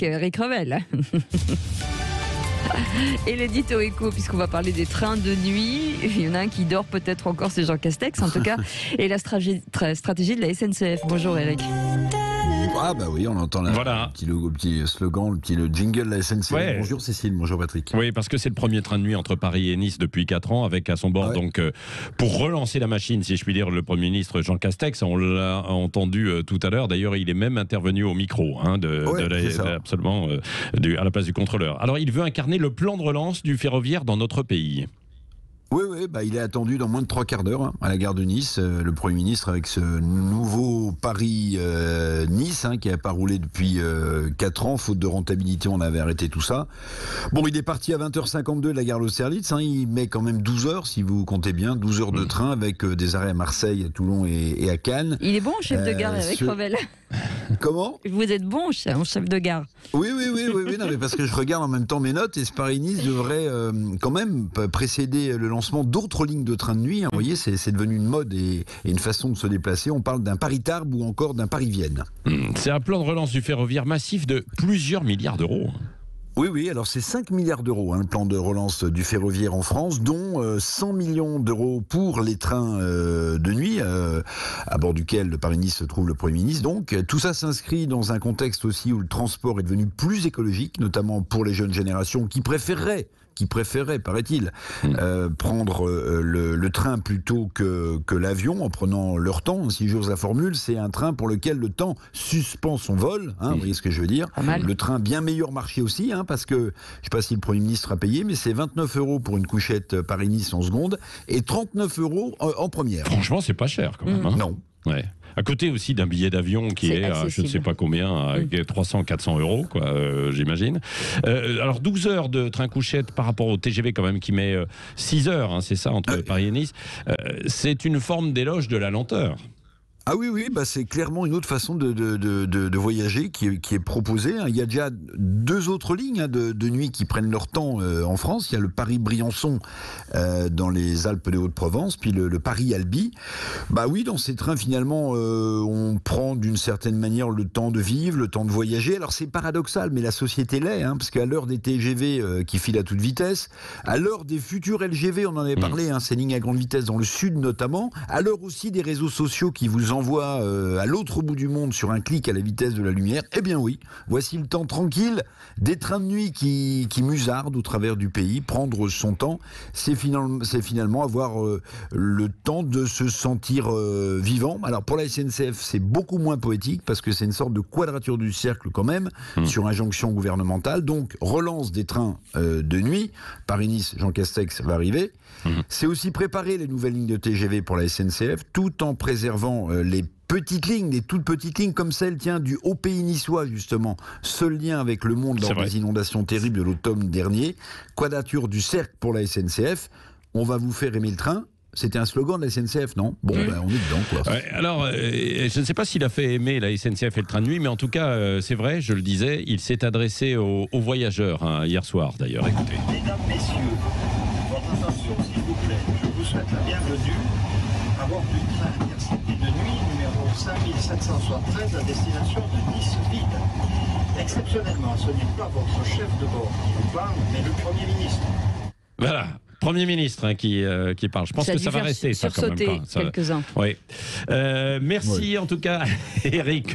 avec Eric Revel. Et l'édito éco, puisqu'on va parler des trains de nuit. Il y en a un qui dort peut-être encore, c'est Jean Castex en tout cas. Et la stratégie de la SNCF. Bonjour Eric. Ah bah oui, on entend là, voilà. le petit slogan, le jingle de la SNCF. Ouais. Bonjour Cécile, bonjour Patrick. Oui, parce que c'est le premier train de nuit entre Paris et Nice depuis 4 ans, avec à son bord, donc, pour relancer la machine, si je puis dire, le Premier ministre Jean Castex. On l'a entendu tout à l'heure. D'ailleurs, il est même intervenu au micro, à la place du contrôleur. Alors, il veut incarner le plan de relance du ferroviaire dans notre pays. Oui, il est attendu dans moins de 3 quarts d'heure à la gare de Nice. Le Premier ministre avec ce nouveau Paris-Nice qui n'a pas roulé depuis 4 ans. Faute de rentabilité, on avait arrêté tout ça. Bon, il est parti à 20h52 de la gare d'Austerlitz. Il met quand même 12 heures, si vous comptez bien, 12 heures de train avec des arrêts à Marseille, à Toulon et à Cannes. Il est bon, chef de gare, Eric Revel. Comment ? Vous êtes bon, chef de gare. Oui, non, mais parce que je regarde en même temps mes notes et ce Paris-Nice devrait quand même précéder le lancement d'autres lignes de train de nuit. Vous voyez, c'est devenu une mode et une façon de se déplacer. On parle d'un Paris-Tarbes ou encore d'un Paris-Vienne. C'est un plan de relance du ferroviaire massif de plusieurs milliards d'euros. Oui, alors c'est 5 milliards d'euros, le plan de relance du ferroviaire en France, dont 100 millions d'euros pour les trains de nuit, à bord duquel le Paris-Nice se trouve le Premier ministre. Donc tout ça s'inscrit dans un contexte aussi où le transport est devenu plus écologique, notamment pour les jeunes générations qui préféreraient, paraît-il, prendre le train plutôt que l'avion, en prenant leur temps. Si j'ose la formule, c'est un train pour lequel le temps suspend son vol, vous voyez ce que je veux dire. Le train bien meilleur marché aussi, parce que, je ne sais pas si le Premier ministre a payé, mais c'est 29 € pour une couchette Paris-Nice en seconde, et 39 € en première. Franchement, c'est pas cher quand même. Non. Ouais. À côté aussi d'un billet d'avion qui est à je ne sais pas combien, à 300-400 €, j'imagine. Alors 12 heures de train couchette par rapport au TGV quand même qui met 6 heures, c'est ça, entre Paris et Nice. C'est une forme d'éloge de la lenteur. Ah oui, c'est clairement une autre façon de voyager qui est proposée. Il y a déjà 2 autres lignes de nuit qui prennent leur temps en France. Il y a le Paris-Briançon dans les Alpes de Haute-Provence, puis le Paris-Albi. Oui, dans ces trains, finalement, on prend d'une certaine manière le temps de vivre, le temps de voyager. Alors c'est paradoxal, mais la société l'est, parce qu'à l'heure des TGV qui filent à toute vitesse, à l'heure des futurs LGV, on en avait parlé, ces lignes à grande vitesse dans le sud notamment, à l'heure aussi des réseaux sociaux qui vous envoie à l'autre bout du monde sur un clic à la vitesse de la lumière, eh bien oui, voici le temps tranquille des trains de nuit qui musardent au travers du pays. Prendre son temps, c'est finalement avoir le temps de se sentir vivant. Alors pour la SNCF, c'est beaucoup moins poétique parce que c'est une sorte de quadrature du cercle quand même, sur injonction gouvernementale. Donc relance des trains de nuit. Paris-Nice, Jean Castex va arriver. C'est aussi préparer les nouvelles lignes de TGV pour la SNCF, tout en préservant les petites lignes, les toutes petites lignes comme celle du Haut Pays niçois justement, seul lien avec le monde lors des inondations terribles de l'automne dernier. Quadrature du cercle pour la SNCF. On va vous faire aimer le train. C'était un slogan de la SNCF, non ? Bon, on est dedans, quoi. Alors, je ne sais pas s'il a fait aimer la SNCF et le train de nuit, mais en tout cas, c'est vrai, je le disais, il s'est adressé aux voyageurs, hier soir, d'ailleurs. Écoutez. Mesdames, messieurs, votre attention, s'il vous plaît. Je vous souhaite la bienvenue à bord du train Intercité de nuit numéro 5773 à destination de Nice-Ville. Exceptionnellement, ce n'est pas votre chef de bord qui vous parle, mais le Premier ministre. Voilà. Premier ministre qui parle. Je pense que ça va rester ça quand même. Quelques-uns. Oui. Merci en tout cas, Eric.